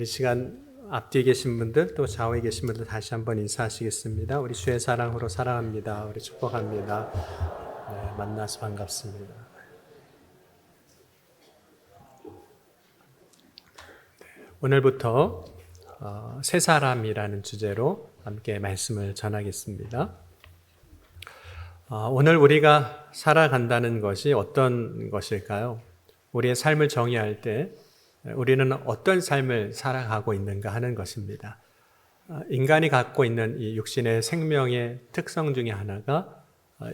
시간 앞뒤에 계신 분들 또 좌우에 계신 분들 다시 한번 인사하시겠습니다. 우리 주의 사랑으로 사랑합니다. 우리 축복합니다. 네, 만나서 반갑습니다. 오늘부터 새 사람이라는 주제로 함께 말씀을 전하겠습니다. 오늘 우리가 살아간다는 것이 어떤 것일까요? 우리의 삶을 정의할 때 우리는 어떤 삶을 살아가고 있는가 하는 것입니다. 인간이 갖고 있는 이 육신의 생명의 특성 중에 하나가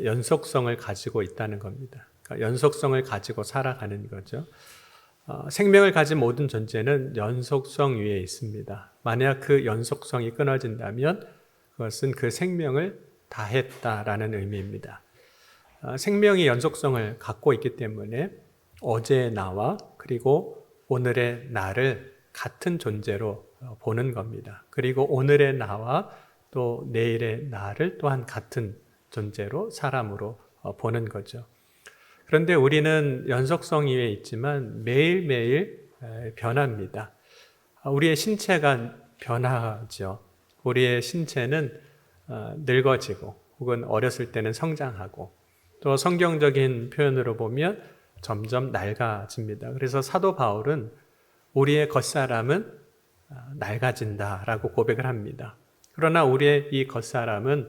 연속성을 가지고 있다는 겁니다. 그러니까 연속성을 가지고 살아가는 거죠. 생명을 가진 모든 존재는 연속성 위에 있습니다. 만약 그 연속성이 끊어진다면 그것은 그 생명을 다했다라는 의미입니다. 생명이 연속성을 갖고 있기 때문에 어제의 나와 그리고 오늘의 나를 같은 존재로 보는 겁니다. 그리고 오늘의 나와 또 내일의 나를 또한 같은 존재로 사람으로 보는 거죠. 그런데 우리는 연속성 위에 있지만 매일매일 변합니다. 우리의 신체가 변하죠. 우리의 신체는 늙어지고 혹은 어렸을 때는 성장하고 또 성경적인 표현으로 보면 점점 낡아집니다. 그래서 사도 바울은 우리의 겉사람은 낡아진다라고 고백을 합니다. 그러나 우리의 이 겉사람은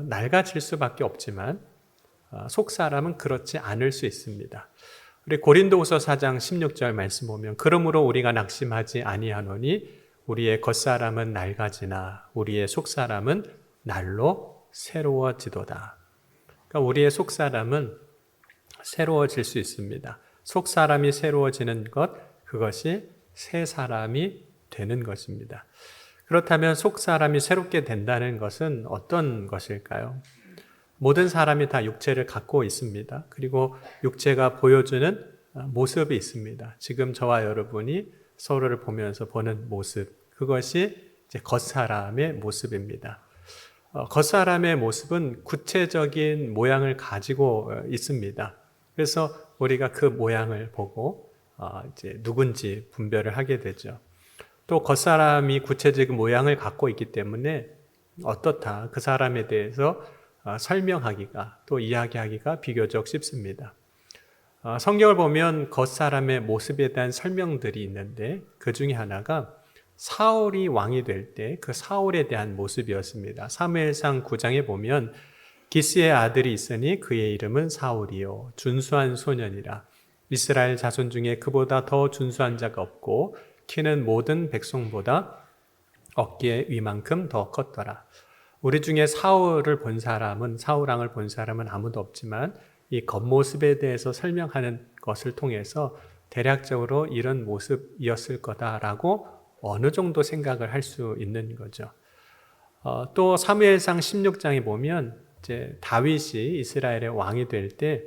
낡아질 수밖에 없지만 속사람은 그렇지 않을 수 있습니다. 우리 고린도후서 4장 16절 말씀 보면 그러므로 우리가 낙심하지 아니하노니 우리의 겉사람은 낡아지나 우리의 속사람은 날로 새로워지도다. 그러니까 우리의 속사람은 새로워질 수 있습니다. 속사람이 새로워지는 것, 그것이 새 사람이 되는 것입니다. 그렇다면 속사람이 새롭게 된다는 것은 어떤 것일까요? 모든 사람이 다 육체를 갖고 있습니다. 그리고 육체가 보여주는 모습이 있습니다. 지금 저와 여러분이 서로를 보면서 보는 모습, 그것이 이제 겉사람의 모습입니다. 겉사람의 모습은 구체적인 모양을 가지고 있습니다. 그래서 우리가 그 모양을 보고 이제 누군지 분별을 하게 되죠. 또 겉사람이 구체적인 모양을 갖고 있기 때문에 어떻다, 그 사람에 대해서 설명하기가 또 이야기하기가 비교적 쉽습니다. 성경을 보면 겉사람의 모습에 대한 설명들이 있는데 그 중에 하나가 사울이 왕이 될 때 그 사울에 대한 모습이었습니다. 사무엘상 9장에 보면 기스의 아들이 있으니 그의 이름은 사울이요 준수한 소년이라 이스라엘 자손 중에 그보다 더 준수한 자가 없고 키는 모든 백성보다 어깨의 위만큼 더 컸더라. 우리 중에 사울을 본 사람은 사울왕을 본 사람은 아무도 없지만 이 겉모습에 대해서 설명하는 것을 통해서 대략적으로 이런 모습이었을 거다라고 어느 정도 생각을 할 수 있는 거죠. 또 사무엘상 16장에 보면 이제 다윗이 이스라엘의 왕이 될 때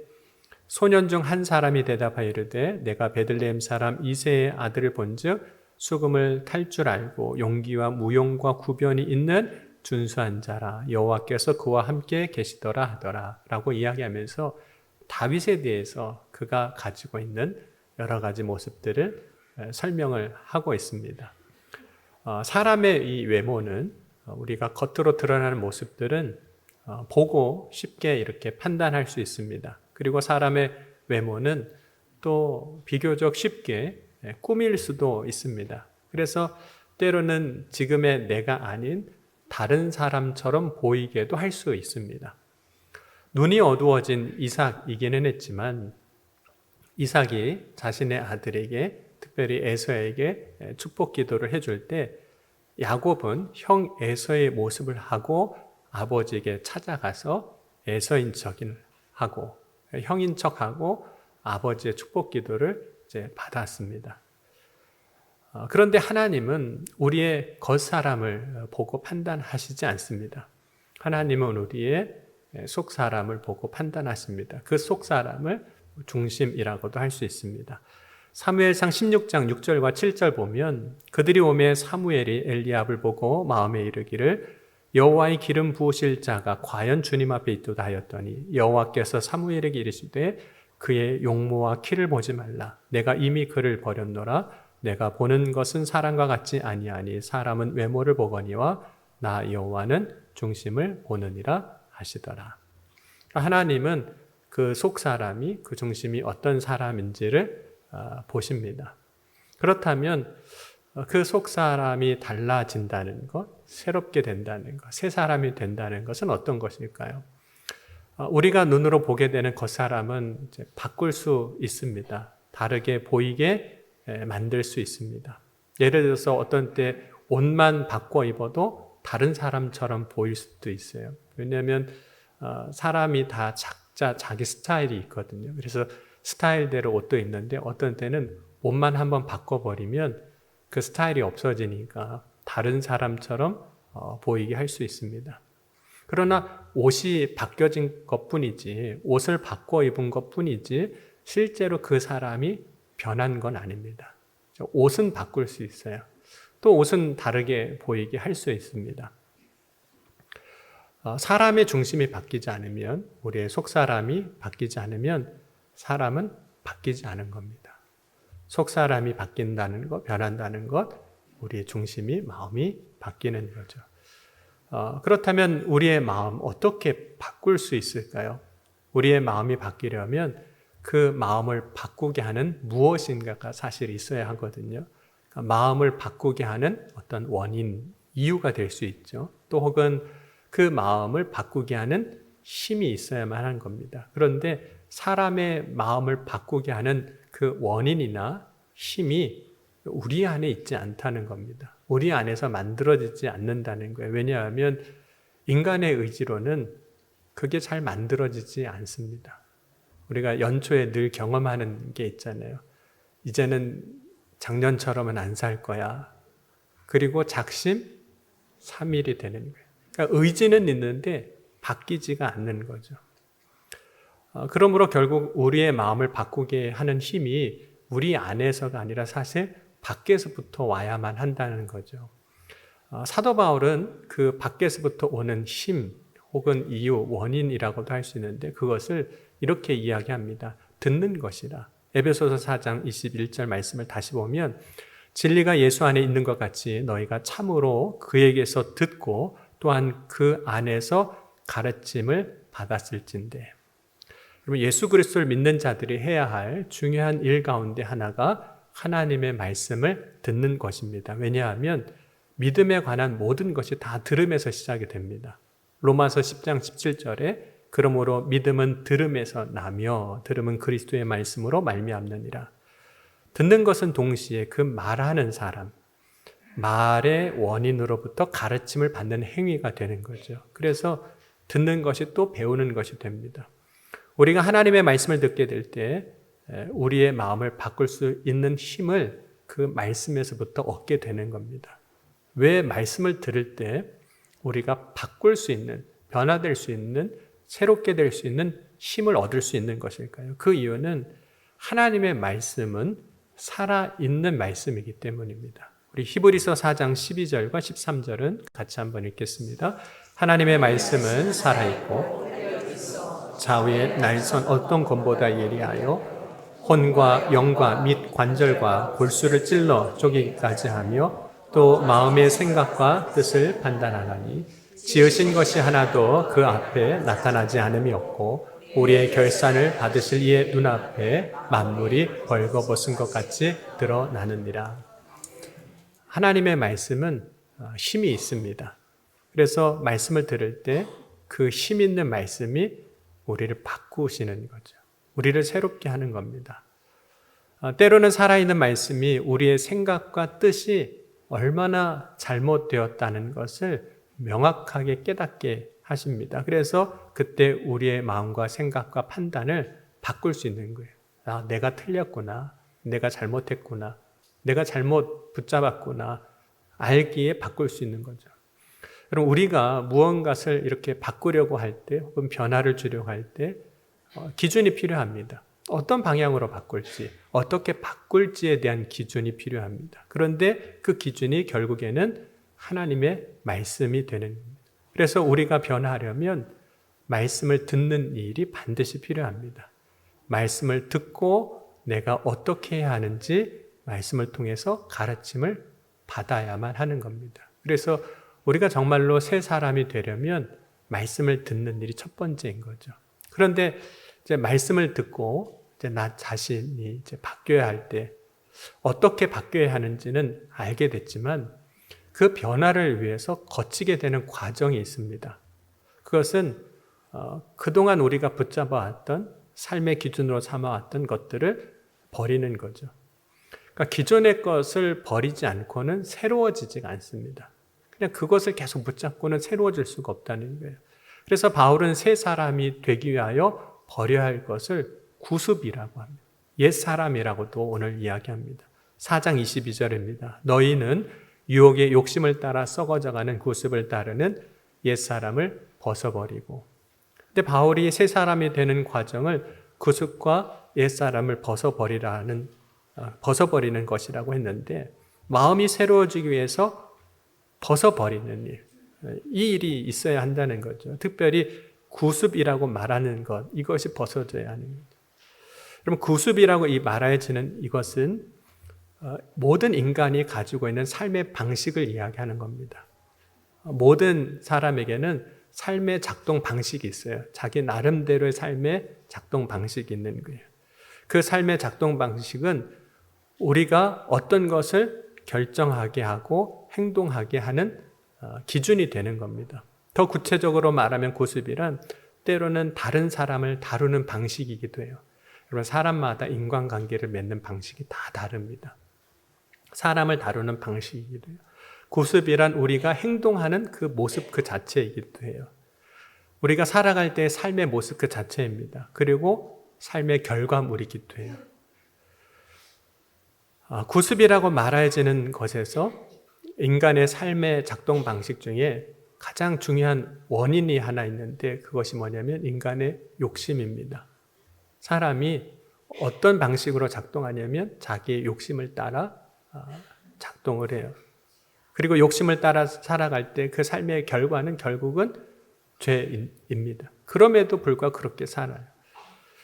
소년 중 한 사람이 대답하여 이르되 내가 베들레헴 사람 이새의 아들을 본즉 수금을 탈 줄 알고 용기와 무용과 구변이 있는 준수한 자라 여호와께서 그와 함께 계시더라 하더라 라고 이야기하면서 다윗에 대해서 그가 가지고 있는 여러 가지 모습들을 설명을 하고 있습니다. 사람의 이 외모는 우리가 겉으로 드러나는 모습들은 보고 쉽게 이렇게 판단할 수 있습니다. 그리고 사람의 외모는 또 비교적 쉽게 꾸밀 수도 있습니다. 그래서 때로는 지금의 내가 아닌 다른 사람처럼 보이게도 할 수 있습니다. 눈이 어두워진 이삭이기는 했지만 이삭이 자신의 아들에게 특별히 에서에게 축복 기도를 해줄 때 야곱은 형 에서의 모습을 하고 아버지에게 찾아가서 에서인 척을 하고 형인 척하고 아버지의 축복 기도를 이제 받았습니다. 그런데 하나님은 우리의 겉사람을 보고 판단하시지 않습니다. 하나님은 우리의 속사람을 보고 판단하십니다. 그 속사람을 중심이라고도 할 수 있습니다. 사무엘상 16장 6절과 7절 보면 그들이 오매 사무엘이 엘리압을 보고 마음에 이르기를 여호와의 기름 부으실 자가 과연 주님 앞에 있도다 하였더니 여호와께서 사무엘에게 이르시되 그의 용모와 키를 보지 말라. 내가 이미 그를 버렸노라. 내가 보는 것은 사람과 같지 아니하니 사람은 외모를 보거니와 나 여호와는 중심을 보느니라 하시더라. 하나님은 그 속 사람이, 그 중심이 어떤 사람인지를 보십니다. 그렇다면 그 속 사람이 달라진다는 것, 새롭게 된다는 것, 새 사람이 된다는 것은 어떤 것일까요? 우리가 눈으로 보게 되는 겉사람은 이제 바꿀 수 있습니다. 다르게 보이게 만들 수 있습니다. 예를 들어서 어떤 때 옷만 바꿔 입어도 다른 사람처럼 보일 수도 있어요. 왜냐하면 사람이 다 각자 자기 스타일이 있거든요. 그래서 스타일대로 옷도 있는데 어떤 때는 옷만 한번 바꿔버리면 그 스타일이 없어지니까 다른 사람처럼 보이게 할 수 있습니다. 그러나 옷이 바뀌어진 것뿐이지, 옷을 바꿔 입은 것뿐이지 실제로 그 사람이 변한 건 아닙니다. 옷은 바꿀 수 있어요. 또 옷은 다르게 보이게 할 수 있습니다. 사람의 중심이 바뀌지 않으면, 우리의 속사람이 바뀌지 않으면 사람은 바뀌지 않은 겁니다. 속사람이 바뀐다는 것, 변한다는 것, 우리의 중심이, 마음이 바뀌는 거죠. 그렇다면 우리의 마음 어떻게 바꿀 수 있을까요? 우리의 마음이 바뀌려면 그 마음을 바꾸게 하는 무엇인가가 사실 있어야 하거든요. 그러니까 마음을 바꾸게 하는 어떤 원인, 이유가 될 수 있죠. 또 혹은 그 마음을 바꾸게 하는 힘이 있어야만 하는 겁니다. 그런데 사람의 마음을 바꾸게 하는 그 원인이나 힘이 우리 안에 있지 않다는 겁니다. 우리 안에서 만들어지지 않는다는 거예요. 왜냐하면 인간의 의지로는 그게 잘 만들어지지 않습니다. 우리가 연초에 늘 경험하는 게 있잖아요. 이제는 작년처럼은 안 살 거야. 그리고 작심 3일이 되는 거예요. 그러니까 의지는 있는데 바뀌지가 않는 거죠. 그러므로 결국 우리의 마음을 바꾸게 하는 힘이 우리 안에서가 아니라 사실 밖에서부터 와야만 한다는 거죠. 사도 바울은 그 밖에서부터 오는 힘 혹은 이유, 원인이라고도 할 수 있는데 그것을 이렇게 이야기합니다. 듣는 것이라. 에베소서 4장 21절 말씀을 다시 보면 진리가 예수 안에 있는 것 같이 너희가 참으로 그에게서 듣고 또한 그 안에서 가르침을 받았을진데. 그러면 예수 그리스도를 믿는 자들이 해야 할 중요한 일 가운데 하나가 하나님의 말씀을 듣는 것입니다. 왜냐하면 믿음에 관한 모든 것이 다 들음에서 시작이 됩니다. 로마서 10장 17절에 그러므로 믿음은 들음에서 나며 들음은 그리스도의 말씀으로 말미암느니라. 듣는 것은 동시에 그 말하는 사람, 말의 원인으로부터 가르침을 받는 행위가 되는 거죠. 그래서 듣는 것이 또 배우는 것이 됩니다. 우리가 하나님의 말씀을 듣게 될 때 우리의 마음을 바꿀 수 있는 힘을 그 말씀에서부터 얻게 되는 겁니다. 왜 말씀을 들을 때 우리가 바꿀 수 있는, 변화될 수 있는, 새롭게 될 수 있는 힘을 얻을 수 있는 것일까요? 그 이유는 하나님의 말씀은 살아있는 말씀이기 때문입니다. 우리 히브리서 4장 12절과 13절은 같이 한번 읽겠습니다. 하나님의 말씀은 살아있고 좌우의 날선 어떤 검보다 예리하여 혼과 영과 및 관절과 골수를 찔러 쪼개기까지 하며 또 마음의 생각과 뜻을 판단하나니 지으신 것이 하나도 그 앞에 나타나지 않음이 없고 우리의 결산을 받으실 이의 눈앞에 만물이 벌거벗은 것 같이 드러나느니라. 하나님의 말씀은 힘이 있습니다. 그래서 말씀을 들을 때 그 힘 있는 말씀이 우리를 바꾸시는 거죠. 우리를 새롭게 하는 겁니다. 때로는 살아있는 말씀이 우리의 생각과 뜻이 얼마나 잘못되었다는 것을 명확하게 깨닫게 하십니다. 그래서 그때 우리의 마음과 생각과 판단을 바꿀 수 있는 거예요. 아, 내가 틀렸구나. 내가 잘못했구나. 내가 잘못 붙잡았구나. 알기에 바꿀 수 있는 거죠. 그럼 우리가 무언가를 이렇게 바꾸려고 할 때 혹은 변화를 주려고 할 때 기준이 필요합니다. 어떤 방향으로 바꿀지, 어떻게 바꿀지에 대한 기준이 필요합니다. 그런데 그 기준이 결국에는 하나님의 말씀이 되는 겁니다. 그래서 우리가 변화하려면 말씀을 듣는 일이 반드시 필요합니다. 말씀을 듣고 내가 어떻게 해야 하는지 말씀을 통해서 가르침을 받아야만 하는 겁니다. 그래서 우리가 정말로 새 사람이 되려면 말씀을 듣는 일이 첫 번째인 거죠. 그런데 이제 말씀을 듣고 이제 나 자신이 이제 바뀌어야 할 때 어떻게 바뀌어야 하는지는 알게 됐지만 그 변화를 위해서 거치게 되는 과정이 있습니다. 그것은 그동안 우리가 붙잡아왔던 삶의 기준으로 삼아왔던 것들을 버리는 거죠. 그러니까 기존의 것을 버리지 않고는 새로워지지가 않습니다. 그냥 그것을 계속 붙잡고는 새로워질 수가 없다는 거예요. 그래서 바울은 새 사람이 되기 위하여 버려야 할 것을 구습이라고 합니다. 옛사람이라고도 오늘 이야기합니다. 4장 22절입니다. 너희는 유혹의 욕심을 따라 썩어져가는 구습을 따르는 옛사람을 벗어버리고. 근데 바울이 새 사람이 되는 과정을 구습과 옛사람을 벗어버리는 것이라고 했는데 마음이 새로워지기 위해서 벗어버리는 일, 이 일이 있어야 한다는 거죠. 특별히 구습이라고 말하는 것, 이것이 벗어져야 하는 거죠. 그럼 구습이라고 말해지는 이것은 모든 인간이 가지고 있는 삶의 방식을 이야기하는 겁니다. 모든 사람에게는 삶의 작동 방식이 있어요. 자기 나름대로의 삶의 작동 방식이 있는 거예요. 그 삶의 작동 방식은 우리가 어떤 것을 결정하게 하고 행동하게 하는 기준이 되는 겁니다. 더 구체적으로 말하면 구습이란 때로는 다른 사람을 다루는 방식이기도 해요. 여러분, 사람마다 인간관계를 맺는 방식이 다 다릅니다. 사람을 다루는 방식이기도 해요. 구습이란 우리가 행동하는 그 모습 그 자체이기도 해요. 우리가 살아갈 때의 삶의 모습 그 자체입니다. 그리고 삶의 결과물이기도 해요. 구습이라고 말해지는 것에서 인간의 삶의 작동 방식 중에 가장 중요한 원인이 하나 있는데 그것이 뭐냐면 인간의 욕심입니다. 사람이 어떤 방식으로 작동하냐면 자기의 욕심을 따라 작동을 해요. 그리고 욕심을 따라 살아갈 때 그 삶의 결과는 결국은 죄입니다. 그럼에도 불구하고 그렇게 살아요.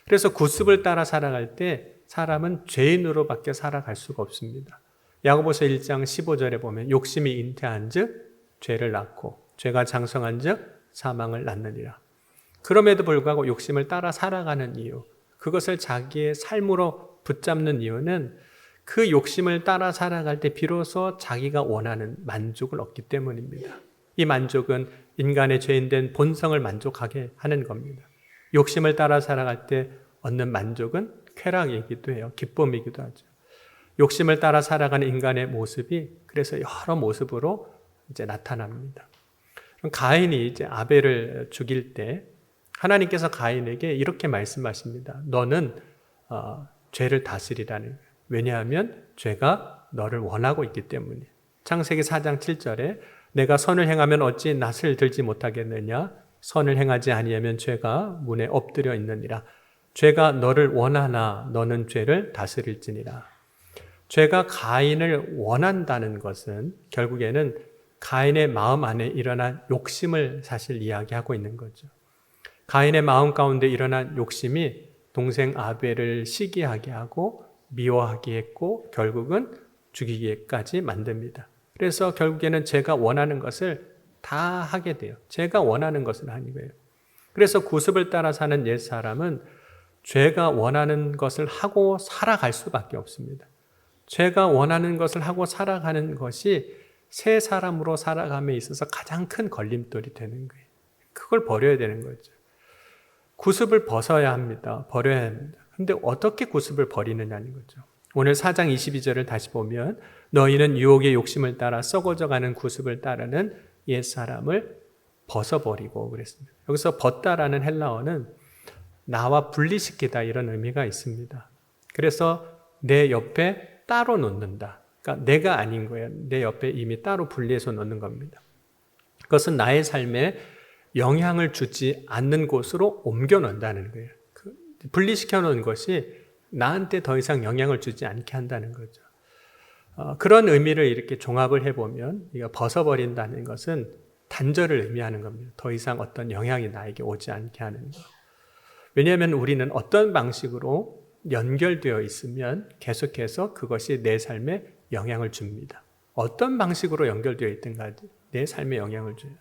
그래서 구습을 따라 살아갈 때 사람은 죄인으로밖에 살아갈 수가 없습니다. 야고보서 1장 15절에 보면 욕심이 잉태한 즉 죄를 낳고 죄가 장성한 즉 사망을 낳느니라. 그럼에도 불구하고 욕심을 따라 살아가는 이유, 그것을 자기의 삶으로 붙잡는 이유는 그 욕심을 따라 살아갈 때 비로소 자기가 원하는 만족을 얻기 때문입니다. 이 만족은 인간의 죄인된 본성을 만족하게 하는 겁니다. 욕심을 따라 살아갈 때 얻는 만족은 쾌락이기도 해요. 기쁨이기도 하죠. 욕심을 따라 살아가는 인간의 모습이 그래서 여러 모습으로 이제 나타납니다. 가인이 이제 아벨을 죽일 때 하나님께서 가인에게 이렇게 말씀하십니다. 너는 죄를 다스리라는 거예요. 왜냐하면 죄가 너를 원하고 있기 때문에. 창세기 4장 7절에 내가 선을 행하면 어찌 낫을 들지 못하겠느냐? 선을 행하지 아니하면 죄가 문에 엎드려 있느니라. 죄가 너를 원하나 너는 죄를 다스릴지니라. 죄가 가인을 원한다는 것은 결국에는 가인의 마음 안에 일어난 욕심을 사실 이야기하고 있는 거죠. 가인의 마음 가운데 일어난 욕심이 동생 아벨을 시기하게 하고 미워하게 했고 결국은 죽이기까지 만듭니다. 그래서 결국에는 제가 원하는 것을 다 하게 돼요. 제가 원하는 것을 하는 거예요. 그래서 구습을 따라 사는 옛사람은 죄가 원하는 것을 하고 살아갈 수밖에 없습니다. 죄가 원하는 것을 하고 살아가는 것이 새 사람으로 살아감에 있어서 가장 큰 걸림돌이 되는 거예요. 그걸 버려야 되는 거죠. 구습을 벗어야 합니다. 버려야 합니다. 근데 어떻게 구습을 버리느냐는 거죠. 오늘 4장 22절을 다시 보면 너희는 유혹의 욕심을 따라 썩어져가는 구습을 따르는 옛사람을 벗어버리고 그랬습니다. 여기서 벗다라는 헬라어는 나와 분리시키다 이런 의미가 있습니다. 그래서 내 옆에 따로 놓는다. 그러니까 내가 아닌 거예요. 내 옆에 이미 따로 분리해서 놓는 겁니다. 그것은 나의 삶에 영향을 주지 않는 곳으로 옮겨 놓는다는 거예요. 분리시켜 놓은 것이 나한테 더 이상 영향을 주지 않게 한다는 거죠. 그런 의미를 이렇게 종합을 해보면 이거 벗어버린다는 것은 단절을 의미하는 겁니다. 더 이상 어떤 영향이 나에게 오지 않게 하는 것. 왜냐하면 우리는 어떤 방식으로 연결되어 있으면 계속해서 그것이 내 삶에 영향을 줍니다. 어떤 방식으로 연결되어 있든가 내 삶에 영향을 줘요.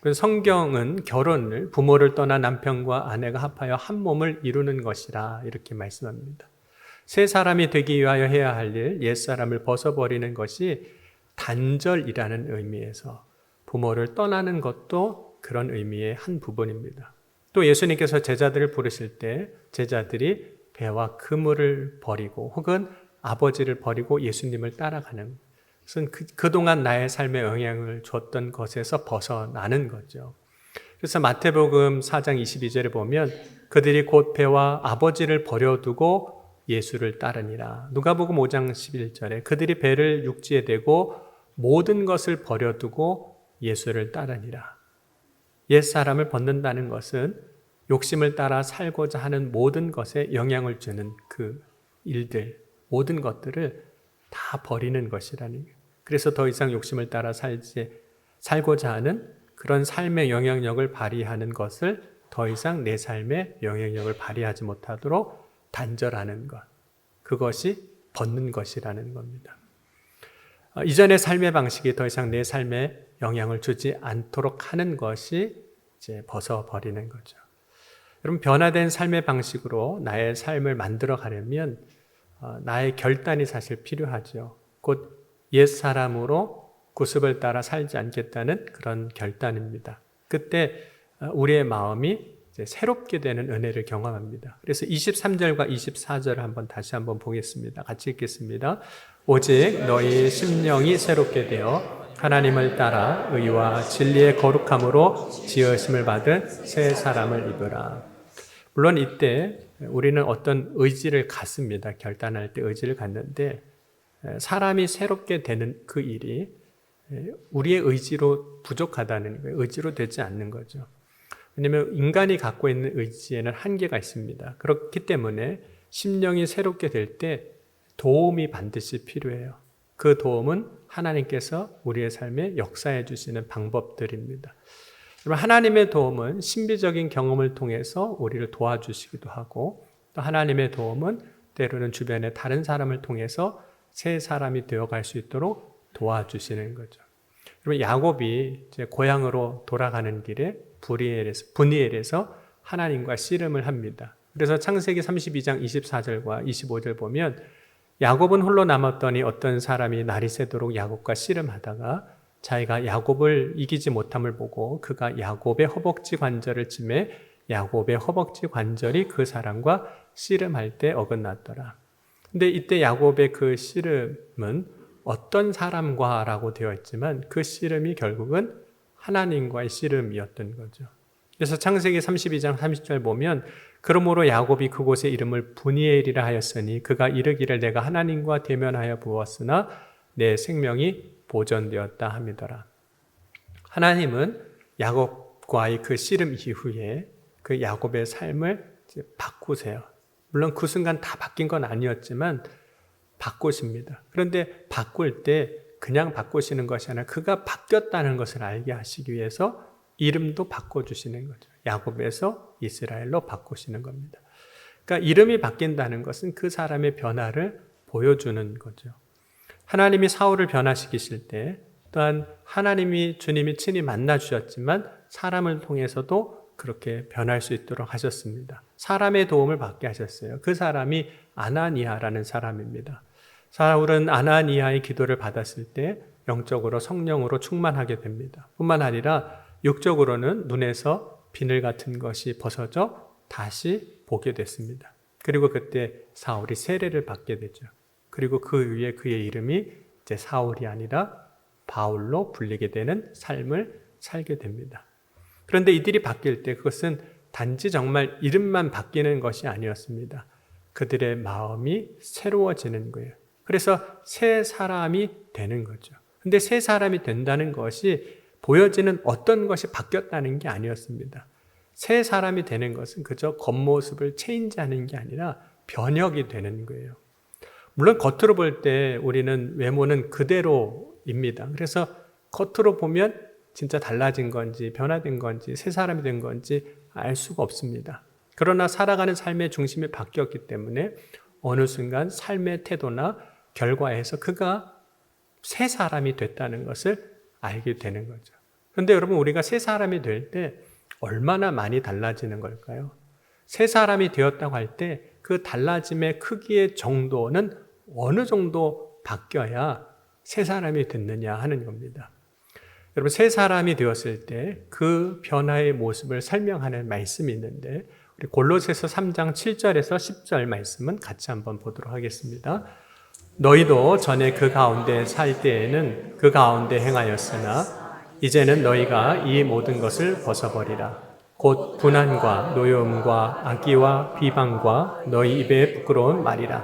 그래서 성경은 결혼을 부모를 떠나 남편과 아내가 합하여 한 몸을 이루는 것이라 이렇게 말씀합니다. 새 사람이 되기 위하여 해야 할 일, 옛사람을 벗어버리는 것이 단절이라는 의미에서 부모를 떠나는 것도 그런 의미의 한 부분입니다. 또 예수님께서 제자들을 부르실 때 제자들이 배와 그물을 버리고 혹은 아버지를 버리고 예수님을 따라가는 것은 그동안 나의 삶에 영향을 줬던 것에서 벗어나는 거죠. 그래서 마태복음 4장 22절에 보면 그들이 곧 배와 아버지를 버려두고 예수를 따르니라. 누가복음 5장 11절에 그들이 배를 육지에 대고 모든 것을 버려두고 예수를 따르니라. 옛사람을 벗는다는 것은 욕심을 따라 살고자 하는 모든 것에 영향을 주는 그 일들, 모든 것들을 다 버리는 것이라는 거예요. 그래서 더 이상 욕심을 따라 살고자 하는 그런 삶의 영향력을 발휘하는 것을 더 이상 내 삶에 영향력을 발휘하지 못하도록 단절하는 것. 그것이 벗는 것이라는 겁니다. 이전의 삶의 방식이 더 이상 내 삶에 영향을 주지 않도록 하는 것이 이제 벗어버리는 거죠. 여러분, 변화된 삶의 방식으로 나의 삶을 만들어 가려면 나의 결단이 사실 필요하죠. 곧 옛사람으로 구습을 따라 살지 않겠다는 그런 결단입니다. 그때 우리의 마음이 이제 새롭게 되는 은혜를 경험합니다. 그래서 23절과 24절을 다시 한번 보겠습니다. 같이 읽겠습니다. 오직 너희 심령이 새롭게 되어 하나님을 따라 의와 진리의 거룩함으로 지으심을 받은 새 사람을 입으라. 물론 이때 우리는 어떤 의지를 갖습니다. 결단할 때 의지를 갖는데 사람이 새롭게 되는 그 일이 우리의 의지로 부족하다는 거예요. 의지로 되지 않는 거죠. 왜냐하면 인간이 갖고 있는 의지에는 한계가 있습니다. 그렇기 때문에 심령이 새롭게 될 때 도움이 반드시 필요해요. 그 도움은 하나님께서 우리의 삶에 역사해 주시는 방법들입니다. 하나님의 도움은 신비적인 경험을 통해서 우리를 도와주시기도 하고 또 하나님의 도움은 때로는 주변의 다른 사람을 통해서 새 사람이 되어갈 수 있도록 도와주시는 거죠. 그러면 야곱이 이제 고향으로 돌아가는 길에 브니엘에서 하나님과 씨름을 합니다. 그래서 창세기 32장 24절과 25절 보면 야곱은 홀로 남았더니 어떤 사람이 날이 새도록 야곱과 씨름하다가 자기가 야곱을 이기지 못함을 보고 그가 야곱의 허벅지 관절을 치매 야곱의 허벅지 관절이 그 사람과 씨름할 때 어긋났더라. 근데 이때 야곱의 그 씨름은 어떤 사람과라고 되어 있지만 그 씨름이 결국은 하나님과의 씨름이었던 거죠. 그래서 창세기 32장 30절 보면 그러므로 야곱이 그곳의 이름을 브니엘이라 하였으니 그가 이르기를 내가 하나님과 대면하여 부었으나 내 생명이 보존되었다 함이더라. 하나님은 야곱과의 그 씨름 이후에 그 야곱의 삶을 이제 바꾸세요. 물론 그 순간 다 바뀐 건 아니었지만 바꾸십니다. 그런데 바꿀 때 그냥 바꾸시는 것이 아니라 그가 바뀌었다는 것을 알게 하시기 위해서 이름도 바꿔주시는 거죠. 야곱에서 이스라엘로 바꾸시는 겁니다. 그러니까 이름이 바뀐다는 것은 그 사람의 변화를 보여주는 거죠. 하나님이 사울을 변화시키실 때 또한 하나님이 주님이 친히 만나 주셨지만 사람을 통해서도 그렇게 변할 수 있도록 하셨습니다. 사람의 도움을 받게 하셨어요. 그 사람이 아나니아라는 사람입니다. 사울은 아나니아의 기도를 받았을 때 영적으로 성령으로 충만하게 됩니다. 뿐만 아니라 육적으로는 눈에서 비늘 같은 것이 벗어져 다시 보게 됐습니다. 그리고 그때 사울이 세례를 받게 되죠. 그리고 그 위에 그의 이름이 이제 사울이 아니라 바울로 불리게 되는 삶을 살게 됩니다. 그런데 이들이 바뀔 때 그것은 단지 정말 이름만 바뀌는 것이 아니었습니다. 그들의 마음이 새로워지는 거예요. 그래서 새 사람이 되는 거죠. 근데 새 사람이 된다는 것이 보여지는 어떤 것이 바뀌었다는 게 아니었습니다. 새 사람이 되는 것은 그저 겉모습을 체인지하는 게 아니라 변혁이 되는 거예요. 물론 겉으로 볼 때 우리는 외모는 그대로입니다. 그래서 겉으로 보면 진짜 달라진 건지 변화된 건지 새 사람이 된 건지 알 수가 없습니다. 그러나 살아가는 삶의 중심이 바뀌었기 때문에 어느 순간 삶의 태도나 결과에서 그가 새 사람이 됐다는 것을 알게 되는 거죠. 그런데 여러분, 우리가 새 사람이 될 때 얼마나 많이 달라지는 걸까요? 새 사람이 되었다고 할 때 그 달라짐의 크기의 정도는 어느 정도 바뀌어야 새 사람이 됐느냐 하는 겁니다. 여러분, 새 사람이 되었을 때 그 변화의 모습을 설명하는 말씀이 있는데 우리 골로새서 3장 7절에서 10절 말씀은 같이 한번 보도록 하겠습니다. 너희도 전에 그 가운데 살 때에는 그 가운데 행하였으나 이제는 너희가 이 모든 것을 벗어버리라. 곧 분한과 노여움과 악의와 비방과 너희 입에 부끄러운 말이라.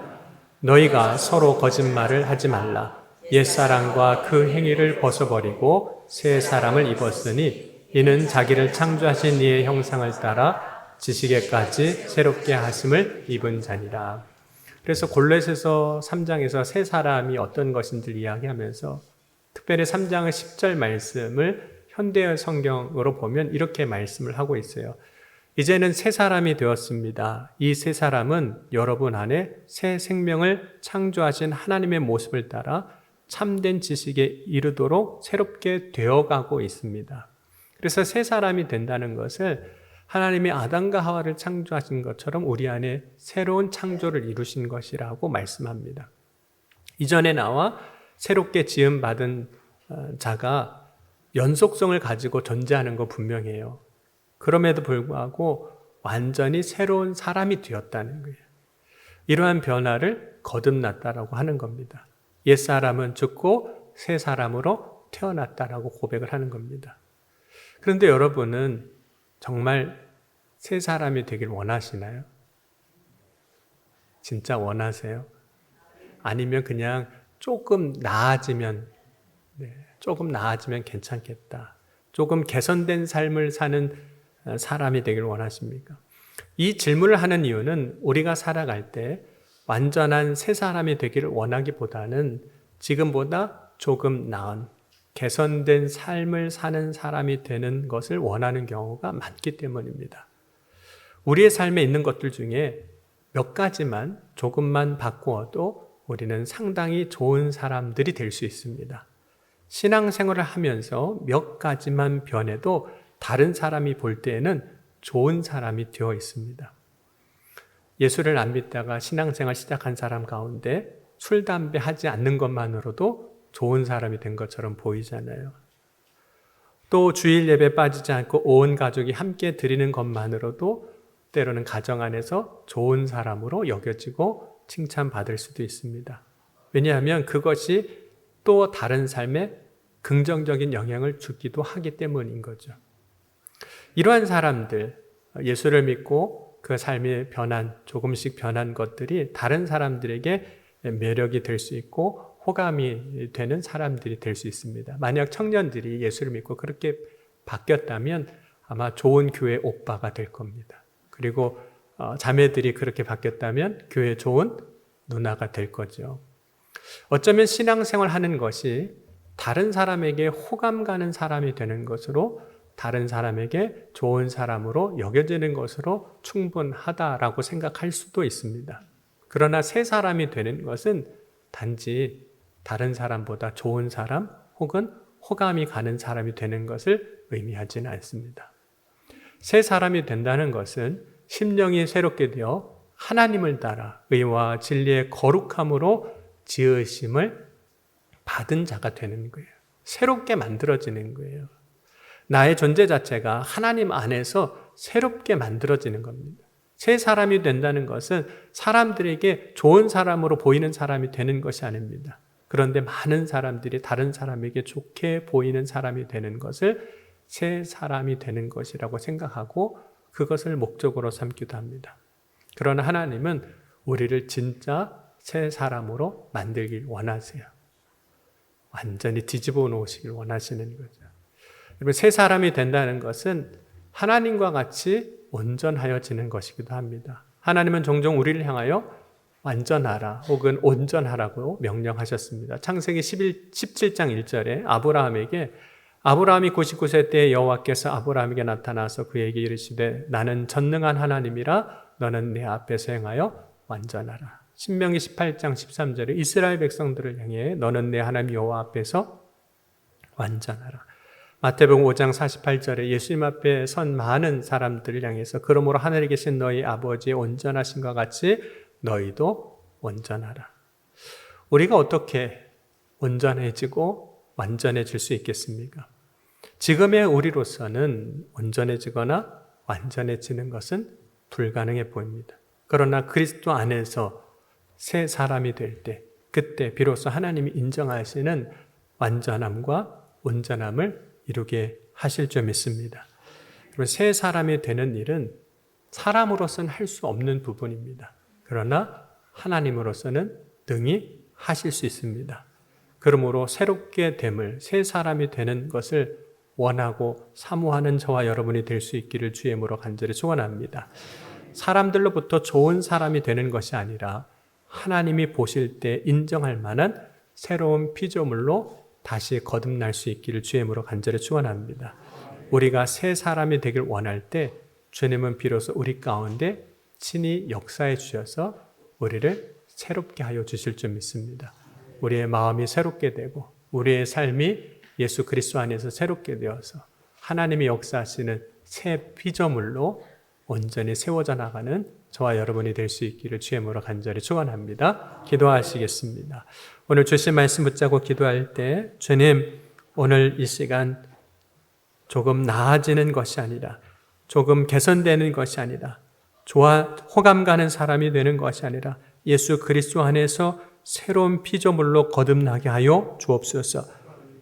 너희가 서로 거짓말을 하지 말라. 옛사람과 그 행위를 벗어버리고 새 사람을 입었으니 이는 자기를 창조하신 이의 형상을 따라 지식에까지 새롭게 하심을 입은 자니라. 그래서 골로새서 3장에서 새 사람이 어떤 것인지를 이야기하면서 특별히 3장의 10절 말씀을 현대어 성경으로 보면 이렇게 말씀을 하고 있어요. 이제는 새 사람이 되었습니다. 이 새 사람은 여러분 안에 새 생명을 창조하신 하나님의 모습을 따라 참된 지식에 이르도록 새롭게 되어가고 있습니다. 그래서 새 사람이 된다는 것을 하나님이 아담과 하와를 창조하신 것처럼 우리 안에 새로운 창조를 이루신 것이라고 말씀합니다. 이전에 나와 새롭게 지음받은 자가 연속성을 가지고 존재하는 거 분명해요. 그럼에도 불구하고 완전히 새로운 사람이 되었다는 거예요. 이러한 변화를 거듭났다라고 하는 겁니다. 옛사람은 죽고 새 사람으로 태어났다라고 고백을 하는 겁니다. 그런데 여러분은 정말 새 사람이 되길 원하시나요? 진짜 원하세요? 아니면 그냥 조금 나아지면 괜찮겠다. 조금 개선된 삶을 사는 사람이 되길 원하십니까? 이 질문을 하는 이유는 우리가 살아갈 때 완전한 새 사람이 되기를 원하기보다는 지금보다 조금 나은 개선된 삶을 사는 사람이 되는 것을 원하는 경우가 많기 때문입니다. 우리의 삶에 있는 것들 중에 몇 가지만 조금만 바꾸어도 우리는 상당히 좋은 사람들이 될 수 있습니다. 신앙생활을 하면서 몇 가지만 변해도 다른 사람이 볼 때에는 좋은 사람이 되어 있습니다. 예수를 안 믿다가 신앙생활 시작한 사람 가운데 술, 담배 하지 않는 것만으로도 좋은 사람이 된 것처럼 보이잖아요. 또 주일 예배 빠지지 않고 온 가족이 함께 드리는 것만으로도 때로는 가정 안에서 좋은 사람으로 여겨지고 칭찬받을 수도 있습니다. 왜냐하면 그것이 또 다른 삶에 긍정적인 영향을 주기도 하기 때문인 거죠. 이러한 사람들, 예수를 믿고 그 삶이 조금씩 변한 것들이 다른 사람들에게 매력이 될 수 있고 호감이 되는 사람들이 될 수 있습니다. 만약 청년들이 예수를 믿고 그렇게 바뀌었다면 아마 좋은 교회 오빠가 될 겁니다. 그리고 자매들이 그렇게 바뀌었다면 교회 좋은 누나가 될 거죠. 어쩌면 신앙생활 하는 것이 다른 사람에게 호감 가는 사람이 되는 것으로 다른 사람에게 좋은 사람으로 여겨지는 것으로 충분하다라고 생각할 수도 있습니다. 그러나 새 사람이 되는 것은 단지 다른 사람보다 좋은 사람 혹은 호감이 가는 사람이 되는 것을 의미하지는 않습니다. 새 사람이 된다는 것은 심령이 새롭게 되어 하나님을 따라 의와 진리의 거룩함으로 지으심을 받은 자가 되는 거예요. 새롭게 만들어지는 거예요. 나의 존재 자체가 하나님 안에서 새롭게 만들어지는 겁니다. 새 사람이 된다는 것은 사람들에게 좋은 사람으로 보이는 사람이 되는 것이 아닙니다. 그런데 많은 사람들이 다른 사람에게 좋게 보이는 사람이 되는 것을 새 사람이 되는 것이라고 생각하고 그것을 목적으로 삼기도 합니다. 그러나 하나님은 우리를 진짜 새 사람으로 만들길 원하세요. 완전히 뒤집어 놓으시길 원하시는 거죠. 여러분, 새 사람이 된다는 것은 하나님과 같이 온전하여지는 것이기도 합니다. 하나님은 종종 우리를 향하여 완전하라 혹은 온전하라고 명령하셨습니다. 창세기 17장 1절에 아브라함에게 아브라함이 99세 때 여호와께서 아브라함에게 나타나서 그에게 이르시되 나는 전능한 하나님이라 너는 내 앞에서 행하여 완전하라. 신명기 18장 13절에 이스라엘 백성들을 향해 너는 내 하나님 여호와 앞에서 완전하라. 마태복음 5장 48절에 예수님 앞에 선 많은 사람들을 향해서 그러므로 하늘에 계신 너희 아버지의 온전하심과 같이 너희도 온전하라. 우리가 어떻게 온전해지고 완전해질 수 있겠습니까? 지금의 우리로서는 온전해지거나 완전해지는 것은 불가능해 보입니다. 그러나 그리스도 안에서 새 사람이 될 때, 그때 비로소 하나님이 인정하시는 완전함과 온전함을 이루게 하실 줄 믿습니다. 그리고 새 사람이 되는 일은 사람으로서는 할 수 없는 부분입니다. 그러나 하나님으로서는 능히 하실 수 있습니다. 그러므로 새롭게 됨을, 새 사람이 되는 것을 원하고 사모하는 저와 여러분이 될 수 있기를 주의 이름으로 간절히 소원합니다. 사람들로부터 좋은 사람이 되는 것이 아니라 하나님이 보실 때 인정할 만한 새로운 피조물로 다시 거듭날 수 있기를 주의 이름으로 간절히 축원합니다. 우리가 새 사람이 되길 원할 때 주님은 비로소 우리 가운데 친히 역사해 주셔서 우리를 새롭게 하여 주실 줄 믿습니다. 우리의 마음이 새롭게 되고 우리의 삶이 예수 그리스도 안에서 새롭게 되어서 하나님이 역사하시는 새 피조물로 온전히 세워져 나가는 저와 여러분이 될 수 있기를 주의 이름으로 간절히 축원합니다. 기도하시겠습니다. 오늘 주신 말씀 붙잡고 기도할 때 주님, 오늘 이 시간 조금 나아지는 것이 아니라 조금 개선되는 것이 아니라 호감 가는 사람이 되는 것이 아니라 예수 그리스도 안에서 새로운 피조물로 거듭나게 하여 주옵소서.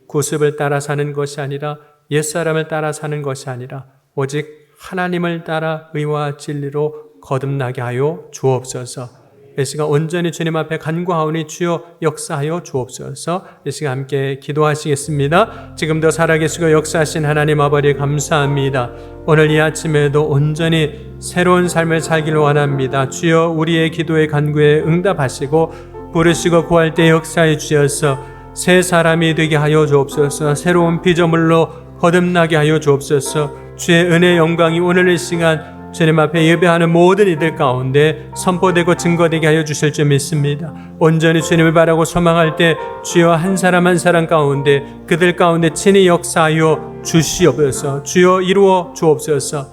구습을 따라 사는 것이 아니라 옛사람을 따라 사는 것이 아니라 오직 하나님을 따라 의와 진리로 거듭나게 하여 주옵소서. 이 시간 온전히 주님 앞에 간구하오니 주여 역사하여 주옵소서. 이 시간 함께 기도하시겠습니다. 지금도 살아계시고 역사하신 하나님 아버지 감사합니다. 오늘 이 아침에도 온전히 새로운 삶을 살기를 원합니다. 주여 우리의 기도의 간구에 응답하시고 부르시고 구할 때 역사해 주셔서 새 사람이 되게 하여 주옵소서. 새로운 피조물로 거듭나게 하여 주옵소서. 주의 은혜의 영광이 오늘 이 시간 주님 앞에 예배하는 모든 이들 가운데 선포되고 증거되게 하여 주실 줄 믿습니다. 온전히 주님을 바라고 소망할 때 주여 한 사람 한 사람 가운데 그들 가운데 친히 역사하여 주시옵소서. 주여 이루어 주옵소서.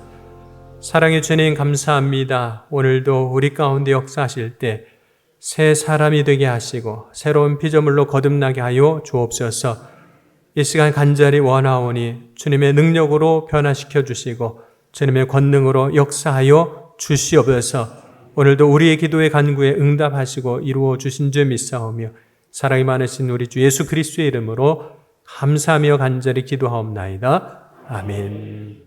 사랑의 주님 감사합니다. 오늘도 우리 가운데 역사하실 때 새 사람이 되게 하시고 새로운 피조물로 거듭나게 하여 주옵소서. 이 시간 간절히 원하오니 주님의 능력으로 변화시켜 주시고 주님의 권능으로 역사하여 주시옵소서. 오늘도 우리의 기도의 간구에 응답하시고 이루어 주신 줄 믿사오며 사랑이 많으신 우리 주 예수 그리스도의 이름으로 감사하며 간절히 기도하옵나이다. 아멘.